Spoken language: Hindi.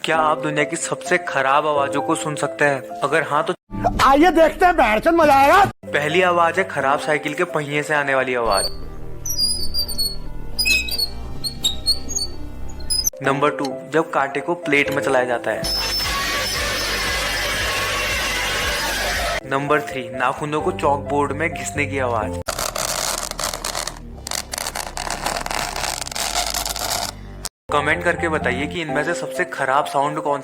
क्या आप दुनिया की सबसे खराब आवाजों को सुन सकते हैं? अगर हाँ तो आइए देखते हैं, बैठचंद मजा आएगा। पहली आवाज है खराब साइकिल के पहिए से आने वाली आवाज। नंबर 2, जब कांटे को प्लेट में चलाया जाता है। नंबर 3, नाखूनों को चॉक बोर्ड में घिसने की आवाज। कमेंट करके बताइए कि इनमें से सबसे खराब साउंड कौन